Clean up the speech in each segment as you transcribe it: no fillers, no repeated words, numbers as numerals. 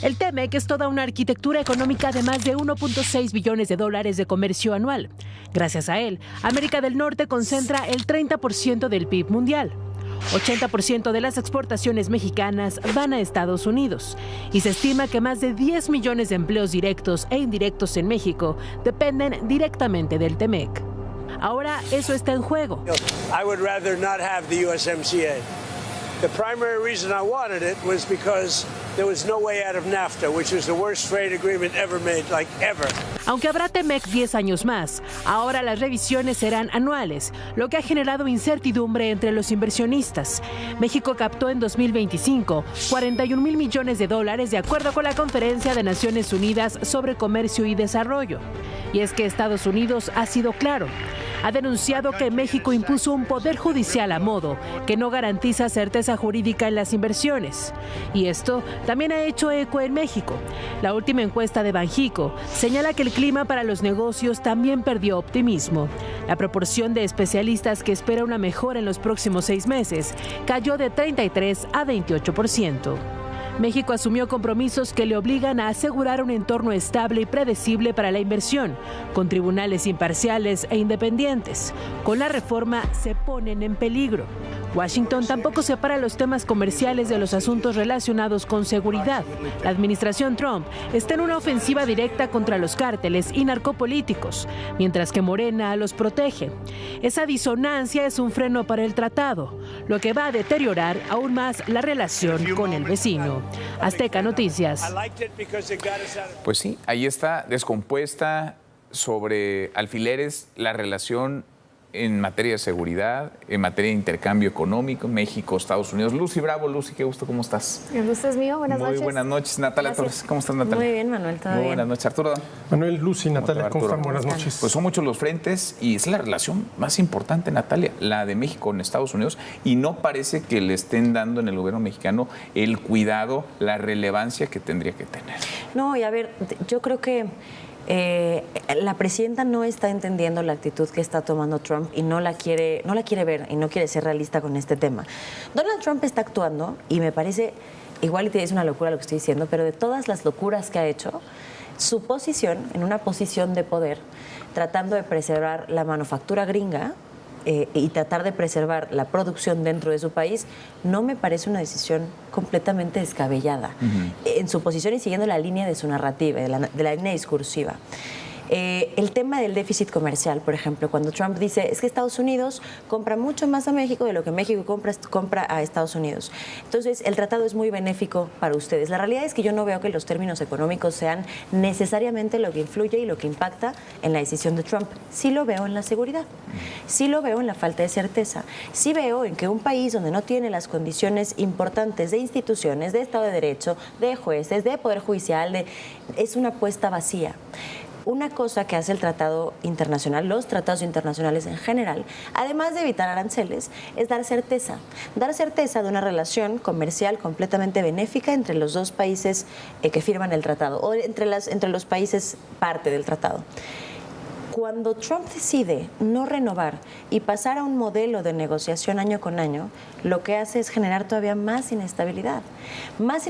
El TEMEC es toda una arquitectura económica de más de 1.6 billones de dólares de comercio anual. Gracias a él, América del Norte concentra el 30% del PIB mundial. 80% de las exportaciones mexicanas van a Estados Unidos y se estima que más de 10 millones de empleos directos e indirectos en México dependen directamente del TEMEC. Ahora eso está en juego. I would rather not have the USMCA. The primary reason I wanted it was because there was no way out of NAFTA, which was the worst trade agreement ever made, like ever. Aunque habrá TEMEC 10 años más, ahora las revisiones serán anuales, lo que ha generado incertidumbre entre los inversionistas. México captó en 2025 41,000 millones de dólares de acuerdo con la Conferencia de Naciones Unidas sobre Comercio y Desarrollo. Y es que Estados Unidos ha sido claro. Ha denunciado que México impuso un poder judicial a modo que no garantiza certeza jurídica en las inversiones. Y esto también ha hecho eco en México. La última encuesta de Banjico señala que el clima para los negocios también perdió optimismo. La proporción de especialistas que espera una mejora en los próximos 6 meses cayó de 33 a 28%. México asumió compromisos que le obligan a asegurar un entorno estable y predecible para la inversión, con tribunales imparciales e independientes. Con la reforma se ponen en peligro. Washington tampoco separa los temas comerciales de los asuntos relacionados con seguridad. La administración Trump está en una ofensiva directa contra los cárteles y narcopolíticos, mientras que Morena los protege. Esa disonancia es un freno para el tratado, lo que va a deteriorar aún más la relación con el vecino. Azteca Noticias. Pues sí, ahí está descompuesta sobre alfileres la relación en materia de seguridad, en materia de intercambio económico, México, Estados Unidos. Lucy Bravo, Lucy, qué gusto, ¿cómo estás? El gusto es mío, buenas noches. Muy buenas noches, Natalia Torres, ¿cómo estás, Natalia? Muy bien, Manuel, todo bien. Muy buenas noches, Arturo. Manuel, Lucy, Natalia, ¿cómo están? Buenas noches. Pues son muchos los frentes y es la relación más importante, Natalia, la de México con Estados Unidos, y no parece que le estén dando en el gobierno mexicano el cuidado, la relevancia que tendría que tener. No, y a ver, yo creo que la presidenta no está entendiendo la actitud que está tomando Trump y no la quiere ver y no quiere ser realista con este tema. Donald Trump está actuando y me parece, igual es una locura lo que estoy diciendo, pero de todas las locuras que ha hecho, su posición, en una posición de poder, tratando de preservar la manufactura gringa y tratar de preservar la producción dentro de su país, no me parece una decisión completamente descabellada en su posición y siguiendo la línea de su narrativa, de la línea discursiva. El tema del déficit comercial, por ejemplo, cuando Trump dice es que Estados Unidos compra mucho más a México de lo que México compra a Estados Unidos. Entonces, el tratado es muy benéfico para ustedes. La realidad es que yo no veo que los términos económicos sean necesariamente lo que influye y lo que impacta en la decisión de Trump. Sí lo veo en la seguridad, sí lo veo en la falta de certeza, sí veo en que un país donde no tiene las condiciones importantes de instituciones, de Estado de Derecho, de jueces, de Poder Judicial, es una apuesta vacía. Una cosa que hace el tratado internacional, los tratados internacionales en general, además de evitar aranceles, es dar certeza de una relación comercial completamente benéfica entre los dos países que firman el tratado o entre los países parte del tratado. Cuando Trump decide no renovar y pasar a un modelo de negociación año con año, lo que hace es generar todavía más inestabilidad, más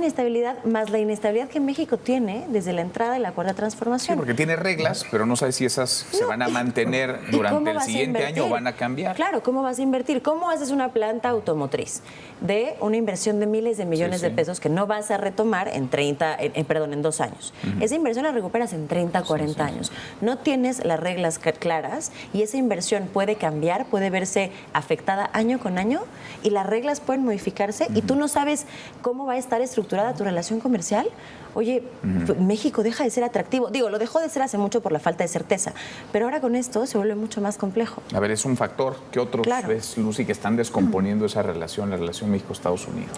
la inestabilidad que México tiene desde la entrada de la Cuarta Transformación. Sí, porque tiene reglas, pero no sabe si esas se van a mantener durante el siguiente año o van a cambiar. Claro, ¿cómo vas a invertir? ¿Cómo haces una planta automotriz de una inversión de miles de millones de pesos que no vas a retomar en 2 años? Esa inversión la recuperas en 30, 40 años. No tienes las reglas claras y esa inversión puede cambiar, puede verse afectada año con año y las reglas pueden modificarse y tú no sabes cómo va a estar estructurada tu relación comercial. Oye, México deja de ser atractivo. Digo, lo dejó de ser hace mucho por la falta de certeza, pero ahora con esto se vuelve mucho más complejo. A ver, es un factor. ¿Qué otros ves, Lucy, que están descomponiendo esa relación, la relación México-Estados Unidos?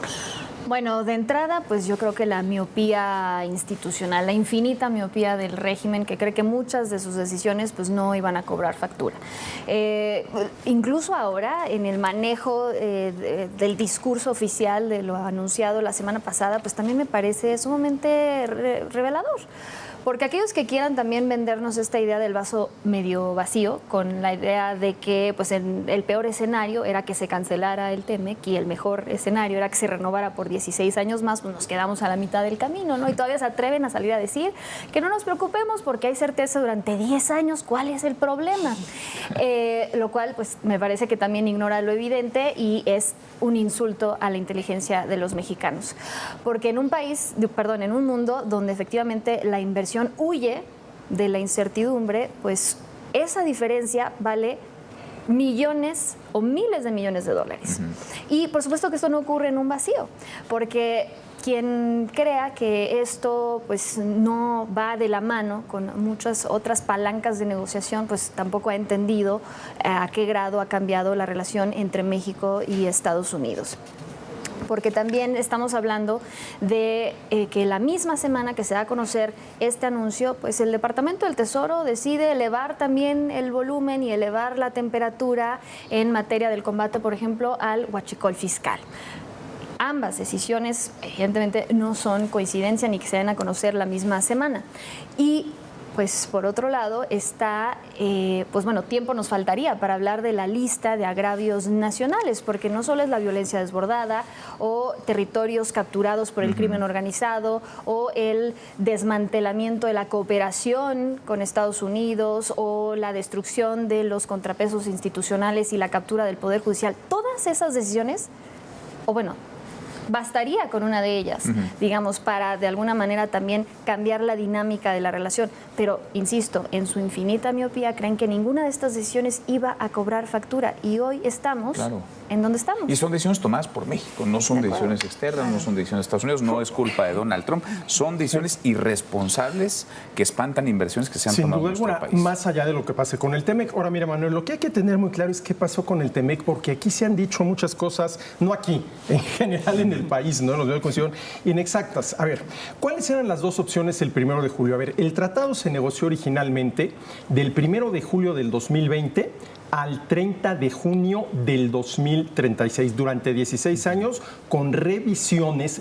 Bueno, de entrada, pues yo creo que la miopía institucional, la infinita miopía del régimen que cree que muchas de sus decisiones pues no iban a cobrar factura. Incluso ahora, en el manejo del discurso oficial de lo anunciado la semana pasada, pues también me parece sumamente revelador. Porque aquellos que quieran también vendernos esta idea del vaso medio vacío, con la idea de que pues, el peor escenario era que se cancelara el TEMEC y el mejor escenario era que se renovara por 16 años más, pues nos quedamos a la mitad del camino, ¿no? Y todavía se atreven a salir a decir que no nos preocupemos porque hay certeza durante 10 años, ¿cuál es el problema? Lo cual pues me parece que también ignora lo evidente y es un insulto a la inteligencia de los mexicanos. Porque en un mundo donde efectivamente la inversión huye de la incertidumbre, pues esa diferencia vale millones o miles de millones de dólares. Y por supuesto que esto no ocurre en un vacío, porque quien crea que esto pues no va de la mano con muchas otras palancas de negociación, pues tampoco ha entendido a qué grado ha cambiado la relación entre México y Estados Unidos. Porque también estamos hablando de que la misma semana que se da a conocer este anuncio, pues el Departamento del Tesoro decide elevar también el volumen y elevar la temperatura en materia del combate, por ejemplo, al huachicol fiscal. Ambas decisiones, evidentemente, no son coincidencia ni que se den a conocer la misma semana. Y pues por otro lado está, pues bueno, tiempo nos faltaría para hablar de la lista de agravios nacionales, porque no solo es la violencia desbordada o territorios capturados por el crimen organizado o el desmantelamiento de la cooperación con Estados Unidos o la destrucción de los contrapesos institucionales y la captura del Poder Judicial. Todas esas decisiones, o bueno, bastaría con una de ellas, digamos, para de alguna manera también cambiar la dinámica de la relación. Pero, insisto, en su infinita miopía creen que ninguna de estas decisiones iba a cobrar factura. Y hoy estamos en donde estamos. Y son decisiones tomadas por México, no son decisiones externas, no son decisiones de Estados Unidos, no es culpa de Donald Trump, son decisiones irresponsables que espantan inversiones que se han tomado en nuestro país. Más allá de lo que pase con el TEMEC. Ahora, mira, Manuel, lo que hay que tener muy claro es qué pasó con el TEMEC, porque aquí se han dicho muchas cosas, no aquí, en general en el país, ¿no? Los medios de comunicación inexactas. A ver, ¿cuáles eran las dos opciones el 1 de julio? A ver, el tratado se negoció originalmente del 1 de julio del 2020 al 30 de junio del 2036, durante 16 años, con revisiones,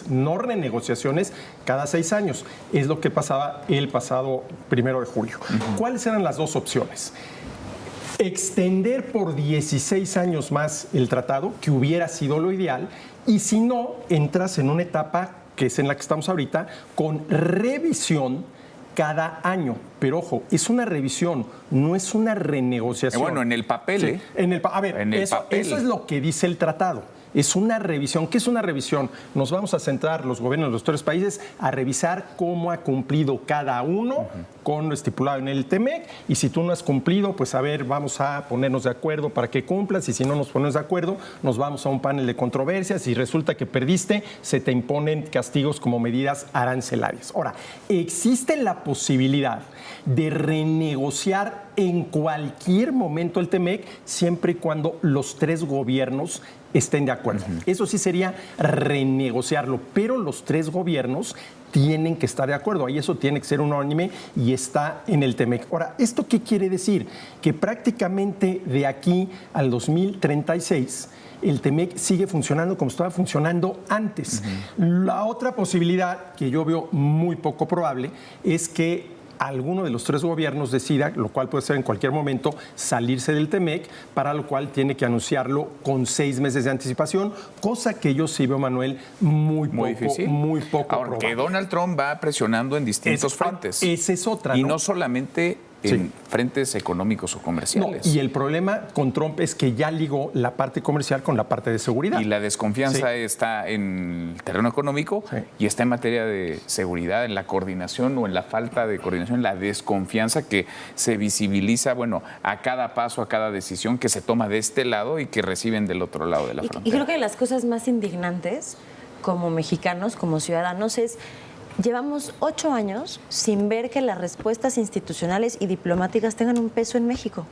no renegociaciones, cada 6 años. Es lo que pasaba el pasado 1 de julio. ¿Cuáles eran las dos opciones? Extender por 16 años más el tratado, que hubiera sido lo ideal, y si no, entras en una etapa, que es en la que estamos ahorita, con revisión cada año. Pero ojo, es una revisión, no es una renegociación. Bueno, en el papel, sí, eso es lo que dice el tratado. Es una revisión. ¿Qué es una revisión? Nos vamos a centrar, los gobiernos de los tres países, a revisar cómo ha cumplido cada uno con lo estipulado en el TEMEC. Y si tú no has cumplido, pues a ver, vamos a ponernos de acuerdo para que cumplas. Y si no nos ponemos de acuerdo, nos vamos a un panel de controversias. Si resulta que perdiste, se te imponen castigos como medidas arancelarias. Ahora, existe la posibilidad de renegociar en cualquier momento el TEMEC, siempre y cuando los tres gobiernos estén de acuerdo. Eso sí sería renegociarlo, pero los tres gobiernos tienen que estar de acuerdo. Ahí eso tiene que ser unánime y está en el TEMEC. Ahora, ¿esto qué quiere decir? Que prácticamente de aquí al 2036 el TEMEC sigue funcionando como estaba funcionando antes. La otra posibilidad, que yo veo muy poco probable, es que alguno de los tres gobiernos decida, lo cual puede ser en cualquier momento, salirse del TEMEC, para lo cual tiene que anunciarlo con 6 meses de anticipación, cosa que yo sí veo, Manuel, muy poco Ahora, probable. que Donald Trump va presionando en distintos frentes. Esa es otra, y no solamente en frentes económicos o comerciales. No, y el problema con Trump es que ya ligó la parte comercial con la parte de seguridad. Y la desconfianza está en el terreno económico y está en materia de seguridad, en la coordinación o en la falta de coordinación, la desconfianza que se visibiliza, bueno, a cada paso, a cada decisión que se toma de este lado y que reciben del otro lado de la frontera. Y creo que las cosas más indignantes como mexicanos, como ciudadanos, es llevamos 8 años sin ver que las respuestas institucionales y diplomáticas tengan un peso en México.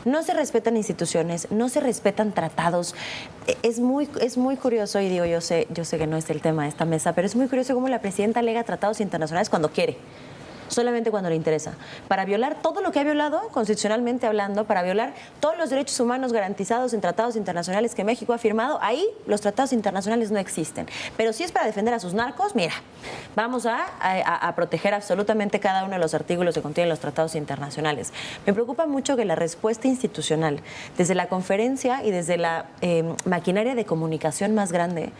No se respetan instituciones, no se respetan tratados. Es muy curioso, y digo, yo sé que no es el tema de esta mesa, pero es muy curioso cómo la presidenta alega tratados internacionales cuando quiere. O solamente cuando le interesa, para violar todo lo que ha violado, constitucionalmente hablando, para violar todos los derechos humanos garantizados en tratados internacionales que México ha firmado. Ahí los tratados internacionales no existen. Pero si es para defender a sus narcos, mira, vamos a proteger absolutamente cada uno de los artículos que contienen los tratados internacionales. Me preocupa mucho que la respuesta institucional, desde la conferencia y desde la maquinaria de comunicación más grande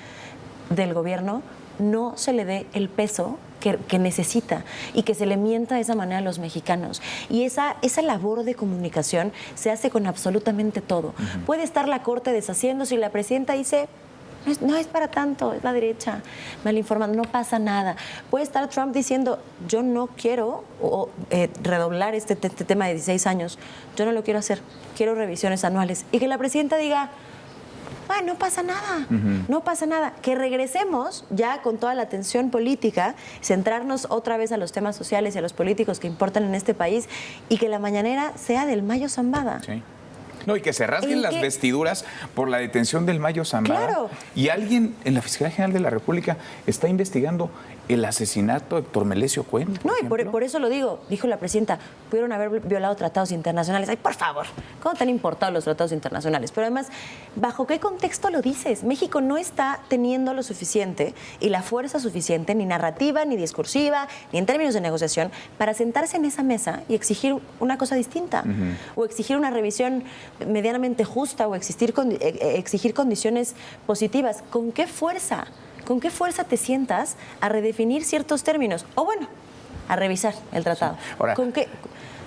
del gobierno, no se le dé el peso que necesita y que se le mienta de esa manera a los mexicanos. Y esa labor de comunicación se hace con absolutamente todo. Puede estar la Corte deshaciéndose y la presidenta dice, no es para tanto, es la derecha, mal informando, no pasa nada. Puede estar Trump diciendo, yo no quiero redoblar este tema de 16 años, yo no lo quiero hacer, quiero revisiones anuales. Y que la presidenta diga, no pasa nada, no pasa nada. Que regresemos ya con toda la atención política, centrarnos otra vez a los temas sociales y a los políticos que importan en este país y que la mañanera sea del Mayo Zambada. Sí. No, y que se rasguen las vestiduras por la detención del Mayo Zambada. Claro. Y alguien en la Fiscalía General de la República está investigando el asesinato de Héctor Melesio Cuen. No, y por eso lo digo, dijo la presidenta, pudieron haber violado tratados internacionales. Ay, por favor, ¿cómo te han importado los tratados internacionales? Pero además, ¿bajo qué contexto lo dices? México no está teniendo lo suficiente y la fuerza suficiente, ni narrativa, ni discursiva, ni en términos de negociación, para sentarse en esa mesa y exigir una cosa distinta. O exigir una revisión medianamente justa o exigir condiciones positivas. ¿Con qué fuerza? ¿Con qué fuerza te sientas a redefinir ciertos términos? O bueno, a revisar el tratado. Sí. Ahora, ¿con qué?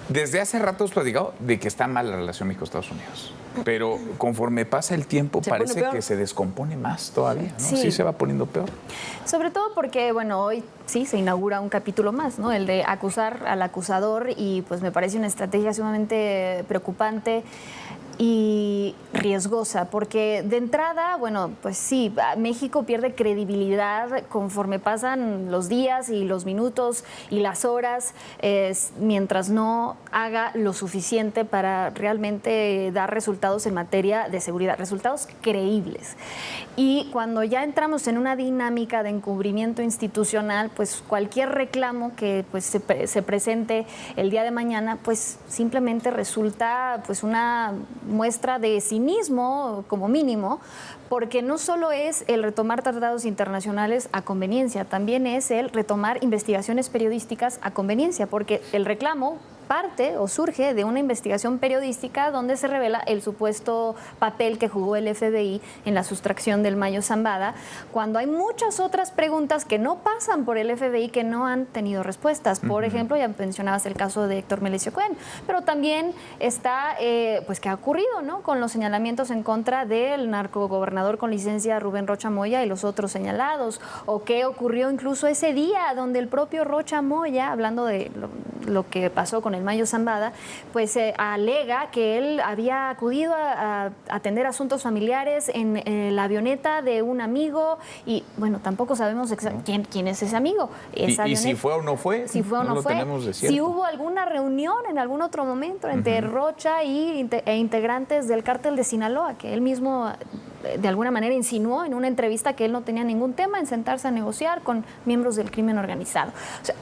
Desde hace rato hemos platicado de que está mal la relación México-Estados Unidos. Pero conforme pasa el tiempo parece que se descompone más todavía, ¿no? Sí se va poniendo peor. Sobre todo porque, bueno, hoy sí se inaugura un capítulo más, ¿no? El de acusar al acusador y pues me parece una estrategia sumamente preocupante y riesgosa, porque de entrada, bueno, pues sí, México pierde credibilidad conforme pasan los días y los minutos y las horas, mientras no haga lo suficiente para realmente dar resultados en materia de seguridad, resultados creíbles. Y cuando ya entramos en una dinámica de encubrimiento institucional, pues cualquier reclamo que pues se presente el día de mañana, pues simplemente resulta pues una muestra de cinismo, como mínimo, porque no solo es el retomar tratados internacionales a conveniencia, también es el retomar investigaciones periodísticas a conveniencia, porque el reclamo parte o surge de una investigación periodística donde se revela el supuesto papel que jugó el FBI en la sustracción del Mayo Zambada, cuando hay muchas otras preguntas que no pasan por el FBI que no han tenido respuestas. Por ejemplo, ya mencionabas el caso de Héctor Melesio Cuen, pero también está, pues, ¿qué ha ocurrido, no? Con los señalamientos en contra del narcogobernador con licencia Rubén Rocha Moya y los otros señalados, o qué ocurrió incluso ese día donde el propio Rocha Moya, hablando de lo que pasó con el Mayo Zambada, pues alega que él había acudido a atender asuntos familiares en la avioneta de un amigo y, bueno, tampoco sabemos quién es ese amigo. ¿Y si fue o no fue? Si fue o no fue. Si hubo alguna reunión en algún otro momento entre Rocha e integrantes del cártel de Sinaloa, que él mismo de alguna manera insinuó en una entrevista que él no tenía ningún tema en sentarse a negociar con miembros del crimen organizado. O sea,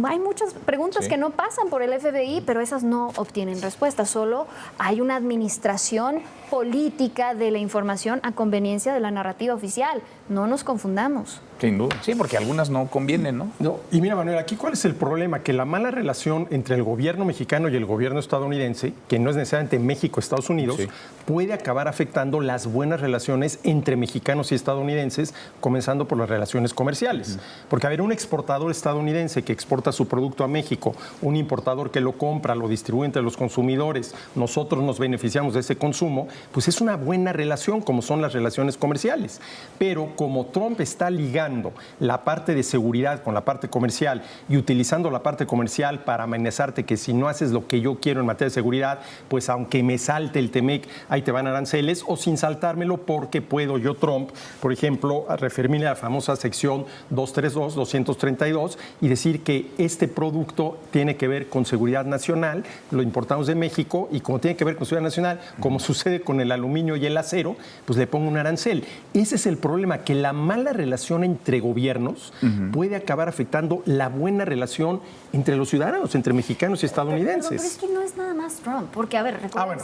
hay muchas preguntas que no pasan por el FBI, pero esas no obtienen respuesta. Solo hay una administración política de la información a conveniencia de la narrativa oficial. No nos confundamos. Sin duda. Sí, porque algunas no convienen, ¿no? No. Y mira, Manuel, aquí ¿cuál es el problema? Que la mala relación entre el gobierno mexicano y el gobierno estadounidense, que no es necesariamente México-Estados Unidos, puede acabar afectando las buenas relaciones entre mexicanos y estadounidenses, comenzando por las relaciones comerciales. Porque, a ver, un exportador estadounidense que exporta su producto a México, un importador que lo compra, lo distribuye entre los consumidores, nosotros nos beneficiamos de ese consumo, pues es una buena relación, como son las relaciones comerciales. Pero como Trump está ligando la parte de seguridad con la parte comercial y utilizando la parte comercial para amenazarte que si no haces lo que yo quiero en materia de seguridad, pues aunque me salte el TEMEC, ahí te van aranceles, o sin saltármelo porque puedo yo, Trump, por ejemplo, referirme a la famosa sección 232, 232 y decir que este producto tiene que ver con seguridad nacional, lo importamos de México y como tiene que ver con seguridad nacional, como sucede con el aluminio y el acero, pues le pongo un arancel. Ese es el problema, que la mala relación entre entre gobiernos puede acabar afectando la buena relación entre los ciudadanos, entre mexicanos y estadounidenses. Pero es que no es nada más Trump, porque, a ver,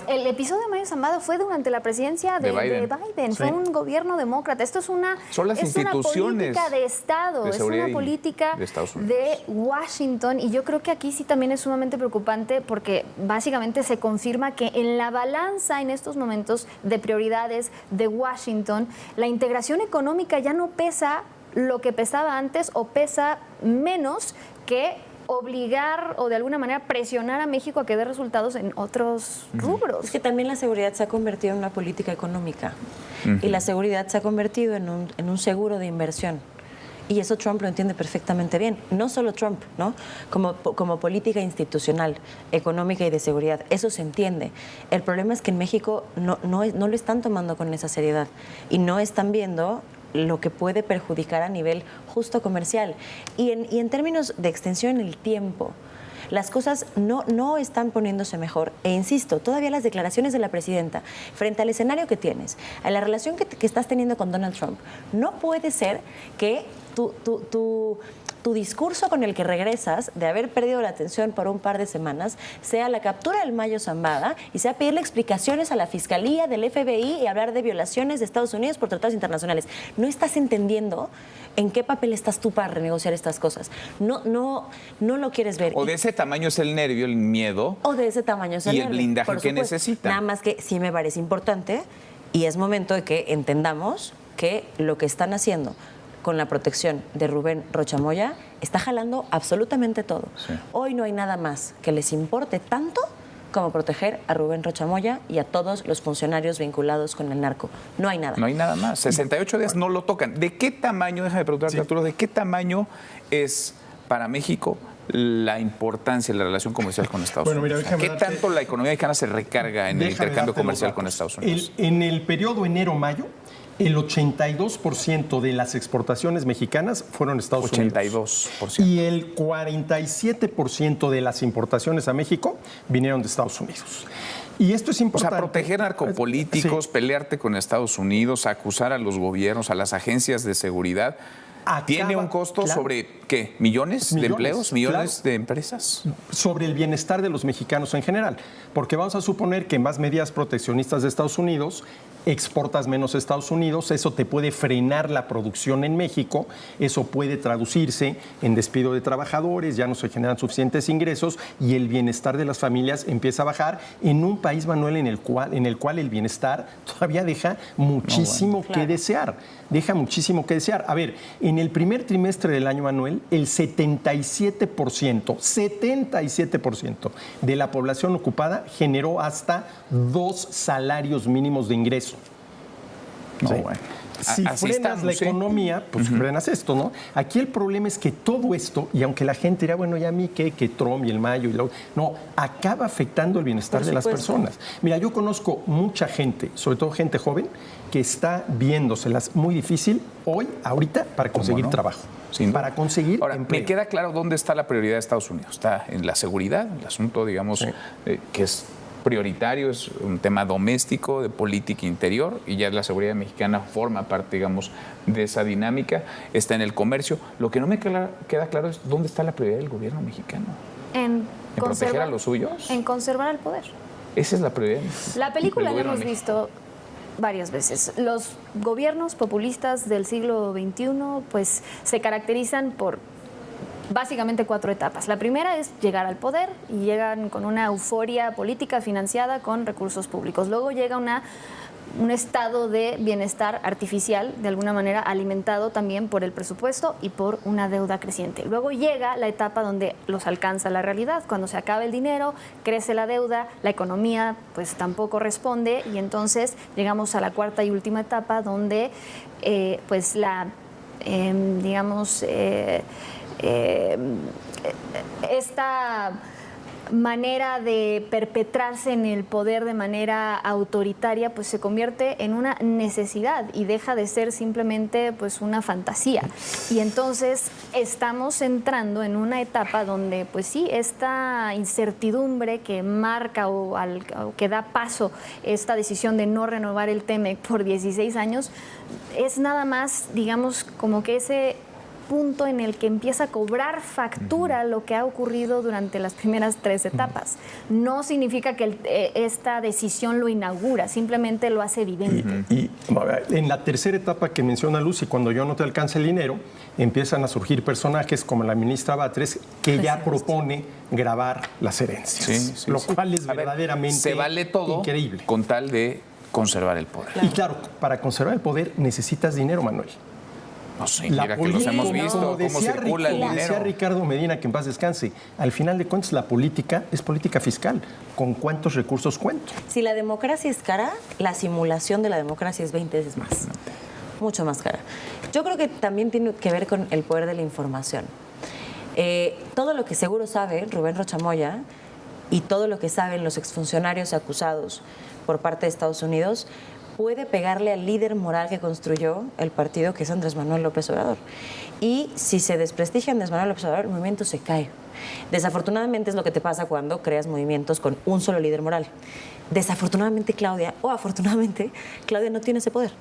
el episodio de Mayo Zambada fue durante la presidencia de Biden. Sí. Fue un gobierno demócrata. Esto es una política de Estado, es una política de Washington, y yo creo que aquí sí también es sumamente preocupante porque básicamente se confirma que en la balanza en estos momentos de prioridades de Washington, la integración económica ya no pesa lo que pesaba antes o pesa menos que obligar o de alguna manera presionar a México a que dé resultados en otros rubros. Es que también la seguridad se ha convertido en una política económica y la seguridad se ha convertido en un seguro de inversión. Y eso Trump lo entiende perfectamente bien. No solo Trump, ¿no? Como política institucional, económica y de seguridad. Eso se entiende. El problema es que en México no lo están tomando con esa seriedad y no están viendo lo que puede perjudicar a nivel justo comercial. Y en términos de extensión en el tiempo, las cosas no están poniéndose mejor. E insisto, todavía las declaraciones de la presidenta, frente al escenario que tienes, a la relación que estás teniendo con Donald Trump, no puede ser que tu discurso con el que regresas de haber perdido la atención por un par de semanas sea la captura del Mayo Zambada y sea pedirle explicaciones a la Fiscalía del FBI y hablar de violaciones de Estados Unidos por tratados internacionales. No estás entendiendo en qué papel estás tú para renegociar estas cosas. No lo quieres ver. O de ese tamaño es el nervio, el miedo. O de ese tamaño es el nervio. Y el blindaje que necesita. Nada más que sí me parece importante y es momento de que entendamos que lo que están haciendo con la protección de Rubén Rocha Moya está jalando absolutamente todo. Sí. Hoy no hay nada más que les importe tanto como proteger a Rubén Rocha Moya y a todos los funcionarios vinculados con el narco. No hay nada. No hay nada más. 68 días no lo tocan. ¿De qué tamaño, déjame preguntarte, Arturo, de qué tamaño es para México la importancia de la relación comercial con Estados Unidos? Mira, ¿qué tanto la economía mexicana se recarga en el intercambio comercial con Estados Unidos? En el periodo enero-mayo, el 82% de las exportaciones mexicanas fueron a Estados Unidos. 82%. Y el 47% de las importaciones a México vinieron de Estados Unidos. Y esto es importante. O sea, proteger narcopolíticos, pelearte con Estados Unidos, acusar a los gobiernos, a las agencias de seguridad. ¿Tiene un costo sobre qué? ¿Millones de empleos? ¿Millones de empresas? Sobre el bienestar de los mexicanos en general. Porque vamos a suponer que más medidas proteccionistas de Estados Unidos, exportas menos a Estados Unidos, eso te puede frenar la producción en México, eso puede traducirse en despido de trabajadores, ya no se generan suficientes ingresos y el bienestar de las familias empieza a bajar en un país, Manuel, en el cual el bienestar todavía deja muchísimo que desear. Deja muchísimo que desear. A ver, en el primer trimestre del año, Manuel, el 77% de la población ocupada generó hasta 2 salarios mínimos de ingreso. No, ¿sí? Bueno. Si frenas la economía, pues frenas esto, ¿no? Aquí el problema es que todo esto, y aunque la gente dirá, bueno, ya a mí que Trump y el Mayo, no, acaba afectando el bienestar de las personas. Mira, yo conozco mucha gente, sobre todo gente joven, que está viéndoselas muy difícil ahorita, para conseguir trabajo. Para conseguir empleo. Me queda claro dónde está la prioridad de Estados Unidos. Está en la seguridad, el asunto, digamos, que es prioritario, es un tema doméstico, de política interior, y ya la seguridad mexicana forma parte, digamos, de esa dinámica. Está en el comercio. Lo que no me queda claro es dónde está la prioridad del gobierno mexicano. ¿En proteger a los suyos? En conservar el poder. Esa es la prioridad. La película la hemos visto varias veces. Los gobiernos populistas del siglo XXI pues se caracterizan por básicamente 4 etapas. La primera es llegar al poder y llegan con una euforia política financiada con recursos públicos. Luego llega un estado de bienestar artificial, de alguna manera alimentado también por el presupuesto y por una deuda creciente. Luego llega la etapa donde los alcanza la realidad, cuando se acaba el dinero, crece la deuda, la economía pues tampoco responde y entonces llegamos a la 4ª y última etapa donde pues la, esta manera de perpetrarse en el poder de manera autoritaria, pues se convierte en una necesidad y deja de ser simplemente pues una fantasía. Y entonces estamos entrando en una etapa donde pues sí, esta incertidumbre que marca o que da paso esta decisión de no renovar el TEMEC por 16 años, es nada más, digamos, como que ese punto en el que empieza a cobrar factura lo que ha ocurrido durante las primeras 3 etapas. No significa que esta decisión lo inaugura, simplemente lo hace evidente. Y en la tercera etapa que menciona Lucy, cuando yo no te alcance el dinero, empiezan a surgir personajes como la ministra Batres, que ya propone grabar las herencias, lo cual es verdaderamente se vale todo increíble. Con tal de conservar el poder. Y claro, para conservar el poder necesitas dinero, Manuel. No sé, mira que los hemos visto, cómo circula el dinero. Decía Ricardo Medina, que en paz descanse, al final de cuentas la política es política fiscal. ¿Con cuántos recursos cuento? Si la democracia es cara, la simulación de la democracia es 20 veces más. Mucho más cara. Yo creo que también tiene que ver con el poder de la información. Todo lo que seguro sabe Rubén Rocha Moya y todo lo que saben los exfuncionarios acusados por parte de Estados Unidos puede pegarle al líder moral que construyó el partido, que es Andrés Manuel López Obrador. Y si se desprestigia Andrés Manuel López Obrador, el movimiento se cae. Desafortunadamente es lo que te pasa cuando creas movimientos con un solo líder moral. Desafortunadamente Claudia, o afortunadamente, Claudia no tiene ese poder.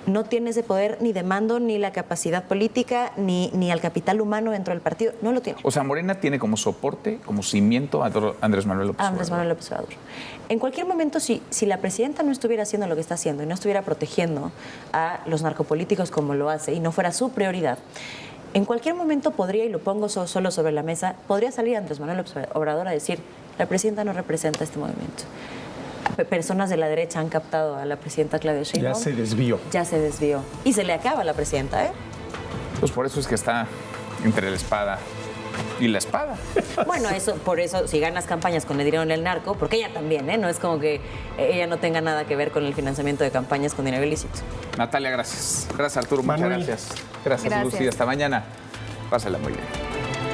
No tiene ese poder ni de mando, ni la capacidad política, ni al capital humano dentro del partido. No lo tiene. O sea, Morena tiene como soporte, como cimiento a Andrés Manuel López Obrador. Andrés Manuel López Obrador. En cualquier momento, si la presidenta no estuviera haciendo lo que está haciendo y no estuviera protegiendo a los narcopolíticos como lo hace y no fuera su prioridad, en cualquier momento podría, y lo pongo solo sobre la mesa, podría salir Andrés Manuel López Obrador a decir: la presidenta no representa este movimiento. Personas de la derecha han captado a la presidenta Claudia Sheinbaum. Ya se desvió. Ya se desvió. Y se le acaba a la presidenta, ¿eh? Pues por eso es que está entre la espada y la espada. Bueno, por eso, si ganas campañas con el dinero en el narco, porque ella también, ¿eh? No es como que ella no tenga nada que ver con el financiamiento de campañas con dinero ilícito. Natalia, gracias. Gracias, Arturo. Manuel. Muchas gracias. Gracias, Lucía. Hasta mañana. Pásala muy bien.